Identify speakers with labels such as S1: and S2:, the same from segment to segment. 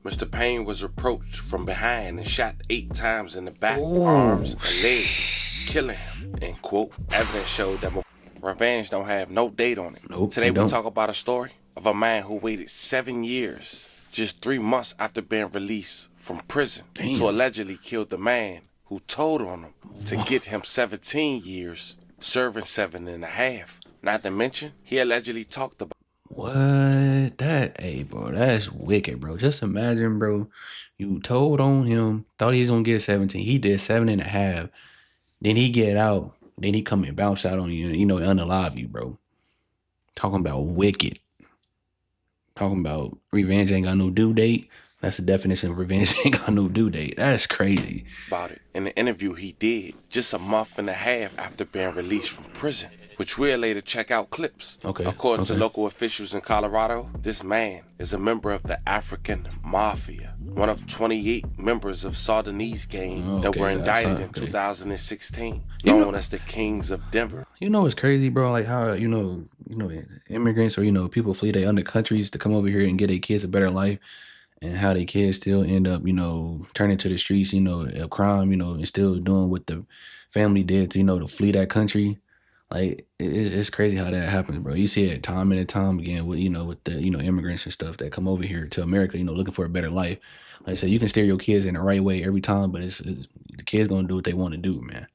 S1: Mr. Payne was approached from behind and shot 8 times in the back, arms, and legs, killing him, end quote. Evidence showed that revenge don't have no date on it.
S2: Nope,
S1: Today we talk about a story of a man who waited 7 years, just 3 months after being released from prison, to allegedly kill the man who told on him to get him 17 years, serving 7.5. Not to mention, he allegedly talked about
S2: what? Hey, bro, that's wicked, bro. Just imagine, bro, you told on him, thought he was gonna get 17. He did 7.5. Then he get out. Then he come and bounce out on you, unalive you, bro. Talking about wicked. Talking about revenge ain't got no due date. That's the definition of revenge ain't got no due date. That's crazy.
S1: About it in the interview he did just a month and a half after being released from prison, which we'll later check out clips. According to local officials in Colorado, this man is a member of the African Mafia, one of 28 members of Sudanese gang that were indicted in 2016, known as the Kings of Denver.
S2: It's crazy, bro, like how, immigrants or, people flee their other countries to come over here and get their kids a better life, and how their kids still end up, turning to the streets, of crime, and still doing what the family did to, to flee that country. Like, it's crazy how that happens, bro. You see it time and time again with, with the, immigrants and stuff that come over here to America, looking for a better life. Like I said, you can steer your kids in the right way every time, but it's the kids gonna do what they want to do, man.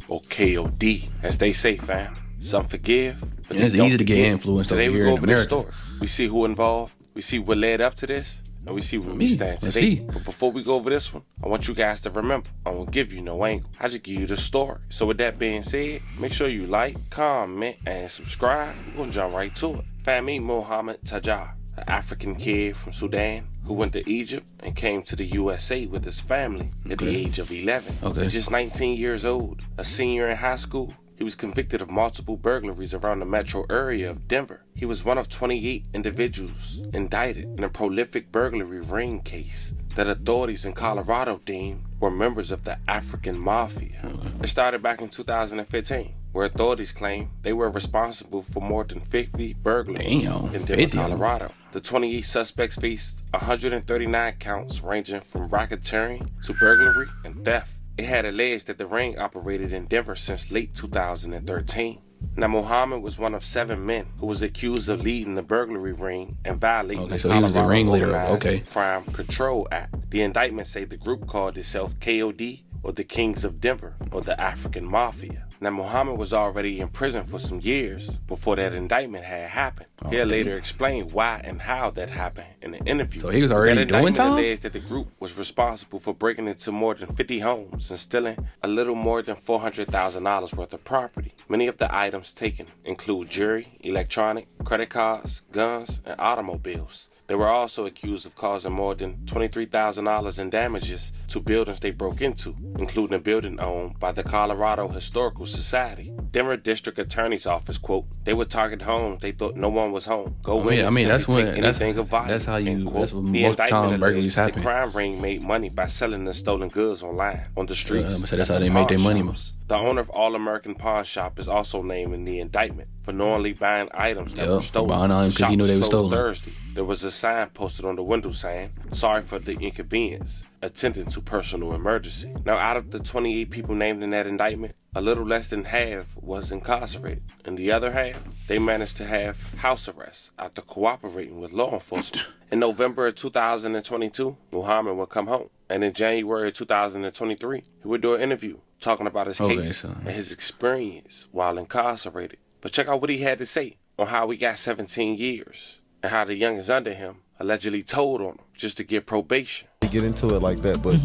S1: Or KOD, as they say, fam. Some forgive, but
S2: it's easy to get influenced over
S1: here in America. Today we go over this story. We see who involved. We see what led up to this, and we see where we stand today. But before we go over this one, I want you guys to remember, I won't give you no angle. I just give you the story. So with that being said, make sure you like, comment, and subscribe. We're going to jump right to it. Fahmy Mohammed Tajar, an African kid from Sudan who went to Egypt and came to the USA with his family at the age of 11. At just 19 years old, a senior in high school, he was convicted of multiple burglaries around the metro area of Denver. He was one of 28 individuals indicted in a prolific burglary ring case that authorities in Colorado deemed were members of the African Mafia. It started back in 2015, where authorities claim they were responsible for more than 50 burglaries in Denver, Colorado. The 28 suspects faced 139 counts ranging from racketeering to burglary and theft. It had alleged that the ring operated in Denver since late 2013. Now, Muhammad was one of 7 men who was accused of leading the burglary ring and violating the Colorado Organized Crime Control Act. The indictment say the group called itself KOD, or the Kings of Denver, or the African Mafia. Now, Muhammad was already in prison for some years before that indictment had happened. He'll later explain why and how that happened in the interview.
S2: So he was already doing time?
S1: Alleged that the group was responsible for breaking into more than 50 homes and stealing a little more than $400,000 worth of property. Many of the items taken include jewelry, electronic, credit cards, guns, and automobiles. They were also accused of causing more than $23,000 in damages to buildings they broke into, including a building owned by the Colorado Historical Society. Denver District Attorney's Office, quote, they would target homes they thought no one was home.
S2: That's how you, that's what most time burglaries happen.
S1: The crime ring made money by selling the stolen goods online, on the streets.
S2: So that's how they make their money.
S1: The owner of All American Pawn Shop is also named in the indictment for knowingly buying items that were stolen.
S2: Buying items because he knew they were stolen.
S1: Thursday. There was a sign posted on the window saying, "Sorry for the inconvenience, attending to personal emergency." Now, out of the 28 people named in that indictment, a little less than half was incarcerated. And the other half, they managed to have house arrest after cooperating with law enforcement. In November of 2022, Muhammad would come home. And in January of 2023, he would do an interview talking about his case and his experience while incarcerated. But check out what he had to say on how he got 17 years and how the youngest under him allegedly told on him just to get probation.
S3: He get into it like that, but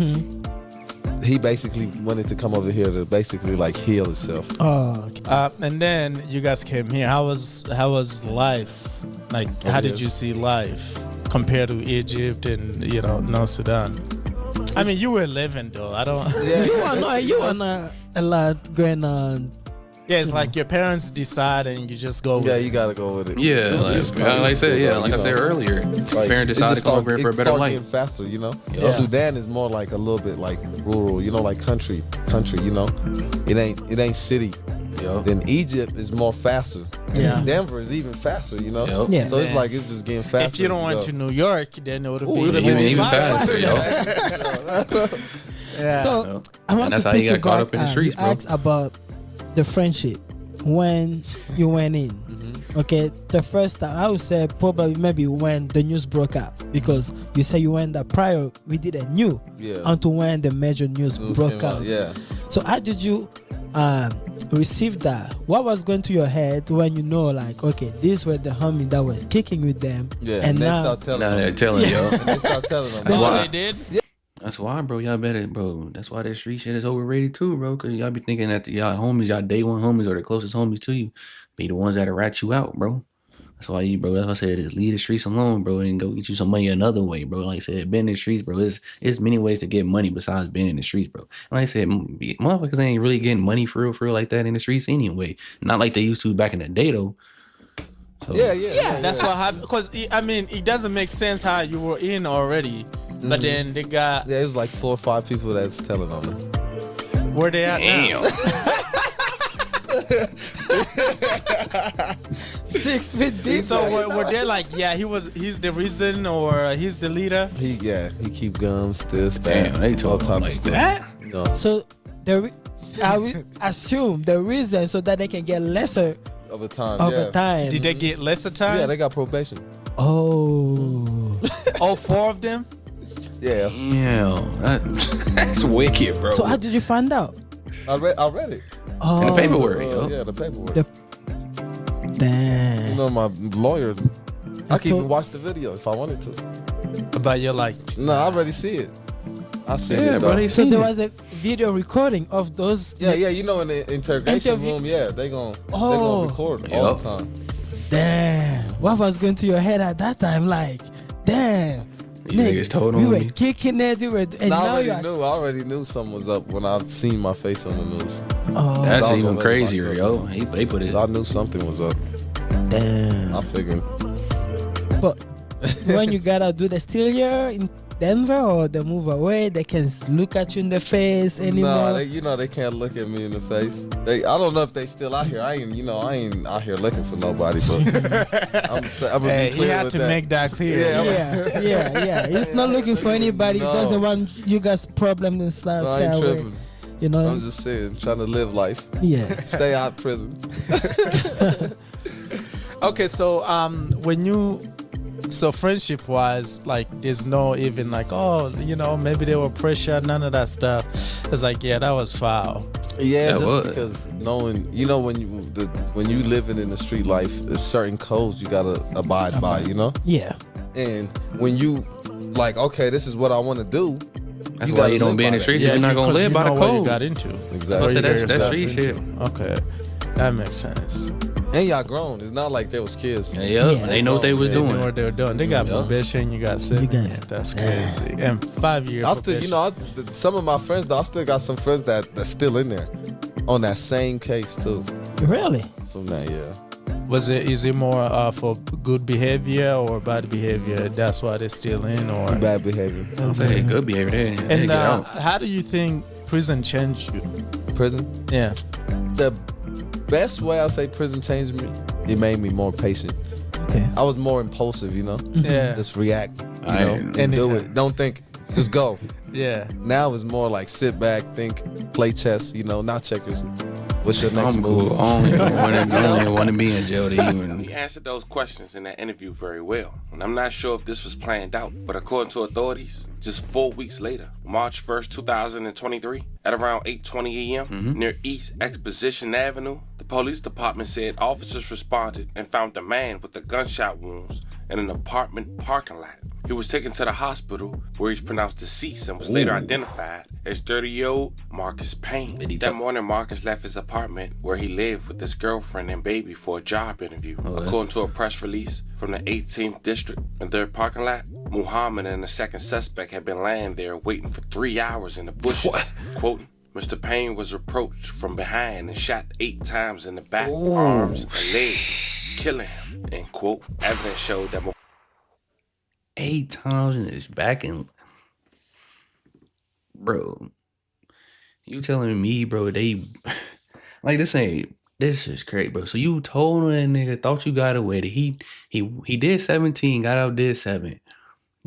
S3: he basically wanted to come over here to basically like heal himself.
S4: And then you guys came here. How was life? Like, how did you see life compared to Egypt and North Sudan? I mean, you were living though. I don't.
S5: Yeah. you are not a lot going on.
S4: Yeah, it's like your parents decide and you just go.
S3: Yeah, you gotta go with it.
S2: Yeah, like I said, like I said earlier,
S3: like,
S2: parents decided to come over here for a better life.
S3: Getting faster, Yeah. Sudan is more like a little bit like rural, like country. It ain't city.
S2: Yo.
S3: Then Egypt is more faster.
S4: Yeah.
S3: Denver is even faster, you know?
S2: Yep.
S5: Yeah.
S3: So it's
S4: Man.
S3: like it's just getting faster.
S4: If you don't
S3: as
S4: went
S3: go.
S4: to New York, then it would have
S3: Ooh,
S4: been
S3: it'd have been
S2: even
S4: faster.
S2: faster, yo.
S4: Yeah.
S5: So I want
S2: that's
S5: to
S2: how you
S5: take you
S2: got caught
S5: back
S2: up in the
S5: and
S2: streets,
S5: you
S2: bro.
S5: asked about the friendship when you went in. Okay, the first time I would say probably maybe when the news broke up, because you say you went there prior we didn't knew
S3: Yeah.
S5: until when the major news
S3: News
S5: broke
S3: came
S5: out.
S3: Yeah.
S5: So how did you receive that? What was going to your head when you know like, okay, these were the homie that was kicking with them,
S3: Yeah.
S5: and
S3: they
S5: now
S3: start telling
S2: Now
S3: them.
S2: they're telling yo.
S3: And they start telling them.
S4: That's
S2: why-
S4: what they did.
S2: That's why, bro. Y'all better, bro. That's why that street shit is overrated too, bro. Cause y'all be thinking that y'all homies, y'all day one homies, or the closest homies to you, be the ones that'll rat you out, bro. That's why you, bro. That's why I said, just leave the streets alone, bro, and go get you some money another way, bro. Like I said, being in the streets, bro. It's many ways to get money besides being in the streets, bro. And like I said, motherfuckers ain't really getting money for real like that in the streets anyway. Not like they used to back in the day though. So,
S3: Yeah.
S4: That's what happened. Because I mean, it doesn't make sense how you were in already, but then they got
S3: Yeah, it was like 4 or 5 people that's telling on them.
S4: where they at now.
S2: Damn.
S5: 6 feet deep.
S4: So were they like, yeah, he's the reason or he's the leader?
S3: He keep guns, this,
S2: Damn,
S3: that,
S2: they
S3: all
S2: told
S3: type
S2: him
S3: of
S2: like
S3: stuff.
S2: that.
S3: You know,
S5: So I will assume the reason so that they can get lesser
S3: over time.
S5: over
S3: yeah.
S5: time.
S4: Did they get lesser time?
S3: Yeah, they got probation.
S5: Oh.
S4: All 4 of them?
S3: Yeah.
S2: Damn, that's wicked, bro.
S5: So how did you find out?
S3: I read it.
S5: Oh.
S2: in the paperwork, yo.
S3: Yeah, the paperwork.
S5: The- Damn.
S3: You know, my lawyer, I can even
S5: told-
S3: watch the video if I wanted to.
S4: But you're like,
S3: No, I already see it. I see
S2: Yeah,
S3: it,
S2: bro,
S3: though.
S2: they
S5: So
S2: seen
S5: there
S2: it.
S5: was a video recording of those.
S3: Yeah, you know, in the interrogation
S5: Interview-
S3: room, yeah, they gonna
S5: Oh.
S3: record all
S2: Yup.
S3: the time.
S5: Damn. What was going to your head at that time? Like, damn.
S2: These niggas told
S5: we
S2: on
S5: were
S2: me.
S5: kicking it. We were, and
S3: And
S5: now
S3: I
S5: you are.
S3: already knew something was up when I seen my face on the news.
S5: Oh,
S2: That's
S3: I was
S2: even
S3: on
S2: crazier,
S3: the
S2: yo. They put it.
S3: I knew something was up.
S5: damn.
S3: I figured.
S5: But when you got out, do they still here in Denver or they move away? They can look at you in the face anymore.
S3: Nah, they can't look at me in the face. I don't know if they still out here. I ain't out here looking for nobody. But I'm gonna
S4: hey,
S3: be
S4: he
S3: clear
S4: had
S3: with
S4: to
S3: that.
S4: make that clear.
S3: Yeah.
S5: yeah. He's not looking for anybody. He
S3: No.
S5: doesn't want you guys' problems and stuff.
S3: No, I
S5: Stay
S3: ain't
S5: away.
S3: tripping.
S5: You know?
S3: I'm just saying, trying to live life.
S5: Yeah.
S3: Stay out of prison.
S4: Okay, so when you friendship wise, like there's no even like, oh, you know, maybe they were pressure, none of that stuff. It's like, yeah, that was foul.
S3: Yeah,
S2: That
S3: just
S2: was.
S3: because knowing, you know, when you living in the street life, there's certain codes you gotta abide by, you know.
S5: Yeah.
S3: And when you like, okay, this is what I want to do.
S2: That's
S3: you
S2: why
S3: gotta
S2: you don't
S3: live
S2: be in
S3: by
S2: the
S3: that.
S2: streets if you're not gonna
S4: because
S2: live
S4: you
S2: by the
S4: know what you
S2: code.
S4: got into.
S3: Exactly.
S2: So that's
S4: yourself
S2: street shit.
S4: into. Okay, that makes sense.
S3: And y'all grown. It's not like they was kids.
S2: Yeah, they know what they was
S4: They knew
S2: doing.
S4: what they were doing. They got
S2: Yeah.
S4: probation. You got 7
S5: guys-
S4: years. That's crazy. And 5 years.
S3: I still, you know, some of my friends, though, I still got some friends that's still in there on that same case too.
S5: Really?
S3: From that, yeah.
S4: Is it more for good behavior or bad behavior? That's why they're still in, or
S3: Bad behavior.
S2: I'm saying good behavior. They
S4: and
S2: get out.
S4: how do you think prison changed you?
S3: Prison.
S4: Yeah.
S3: The best way I say prison changed me, it made me more patient.
S5: Okay.
S3: I was more impulsive, you know.
S4: Yeah.
S3: Just react, you
S2: I-
S3: know. Do
S4: Anytime.
S3: it. Don't think. Just go.
S4: Yeah.
S3: Now it's more like sit back, think, play chess, you know, not checkers. What's your next
S2: I'm
S3: move?
S2: cool. I don't even want to be in jail to even.
S1: He answered those questions in that interview very well, and I'm not sure if this was planned out, but according to authorities, just 4 weeks later, March 1st, 2023, at around 8:20 a.m. near East Exposition Avenue, the police department said officers responded and found a man with the gunshot wounds in an apartment parking lot. He was taken to the hospital where he's pronounced deceased and was later identified as 30-year-old Marcus Payne. That morning, Marcus left his apartment where he lived with his girlfriend and baby for a job interview. According to a press release from the 18th District in their parking lot, Muhammad and the second suspect had been laying there waiting for 3 hours in the bushes. Quoting, Mr. Payne was approached from behind and shot 8 times in the back, arms, and legs, killing him. End quote. Evidence showed that
S2: 8 times in his back and bro, you telling me, bro, they like this This is great, bro. So you told that nigga, thought you got away. That he did 17, got out, did 7,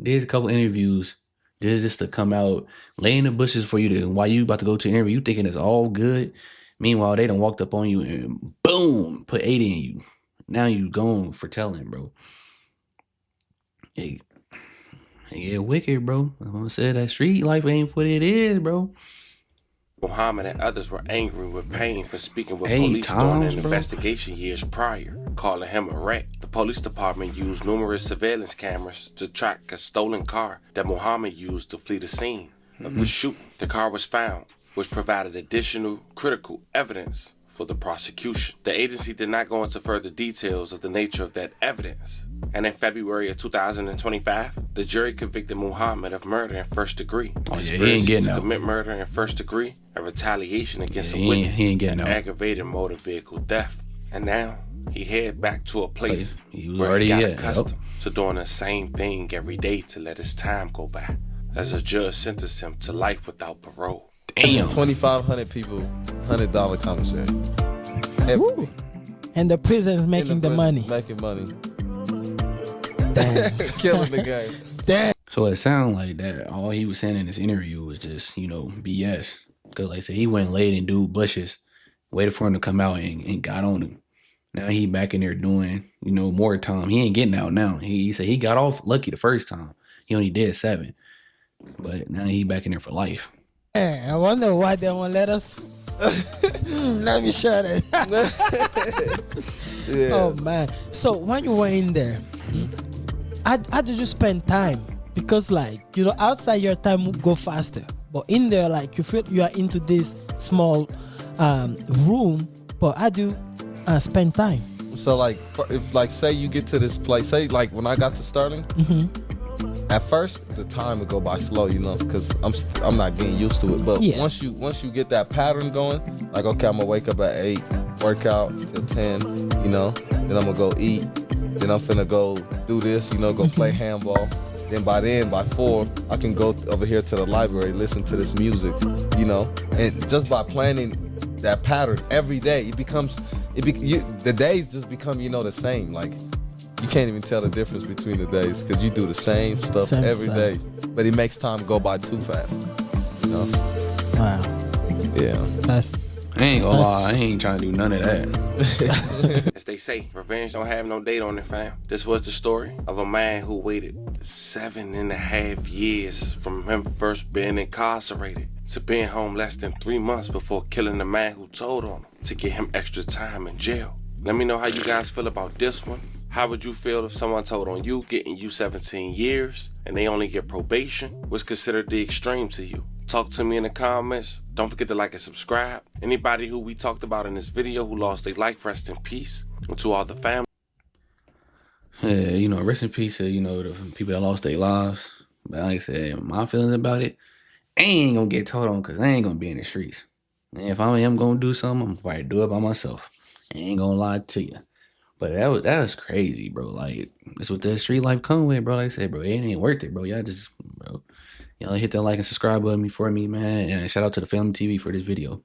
S2: did a couple interviews. Just to come out, lay in the bushes for you to while you about to go to an interview, you thinking it's all good. Meanwhile, they done walked up on you and boom, put 80 in you. Now you gone for telling, bro. Hey, yeah, wicked, bro. I'm gonna say that street life ain't what it is, bro.
S1: Muhammad and others were angry with Payne for speaking with police during an investigation years prior, calling him a rat. The police department used numerous surveillance cameras to track a stolen car that Muhammad used to flee the scene of the shooting. The car was found, which provided additional critical evidence for the prosecution. The agency did not go into further details of the nature of that evidence. And in February of 2025, the jury convicted Muhammad of murder in first degree, conspiracy to commit murder in first degree, a retaliation against a witness, and aggravated motor vehicle theft. And now he head back to a place where he got accustomed to doing the same thing every day to let his time go by, as a judge sentenced him to life without parole.
S3: Damn. 2,500 people, $100 commissary.
S5: And the prison's making the money.
S3: Making money. Damn. Killing the game.
S5: Damn.
S2: So it sounded like that. All he was saying in this interview was just, BS. Because like I said, he went laid in dude bushes, waited for him to come out and got on him. Now he back in there doing, more time. He ain't getting out now. He said he got off lucky the first time. He only did 7. But now he back in there for life.
S5: I wonder why they won't let us. Let me shut it.
S3: Yeah.
S5: Oh man. So when you were in there, how did you spend time? Because outside your time would go faster, but in there you feel you are into this small room. But how do you spend time?
S3: So if say you get to this place, say when I got to Sterling. At first, the time would go by slow, because I'm not getting used to it. But once you get that pattern going, okay, I'm gonna wake up at 8, work out till 10, then I'm gonna go eat, then I'm finna go do this, go play handball. Then by 4, I can go over here to the library, listen to this music, and just by planning that pattern every day, the days just become, the same. You can't even tell the difference between the days because you do the same stuff every day, but it makes time go by too fast.
S5: Wow.
S3: Yeah.
S2: I ain't gonna lie, I ain't trying to do none of that.
S1: As they say, revenge don't have no date on it, fam. This was the story of a man who waited 7.5 years from him first being incarcerated to being home less than 3 months before killing the man who told on him to get him extra time in jail. Let me know how you guys feel about this one. How would you feel if someone told on you, getting you 17 years, and they only get probation? What's considered the extreme to you? Talk to me in the comments. Don't forget to like and subscribe. Anybody who we talked about in this video who lost their life, rest in peace. And to all the family.
S2: Yeah, rest in peace to, the people that lost their lives. But like I said, my feelings about it, I ain't gonna get told on because I ain't gonna be in the streets. And if I am gonna do something, I'm gonna probably do it by myself. I ain't gonna lie to you. But that was crazy, bro. That's what the street life come with, bro. Like I said, bro, it ain't worth it, bro. Y'all hit that like and subscribe button for me, man. And shout out to the Family TV for this video.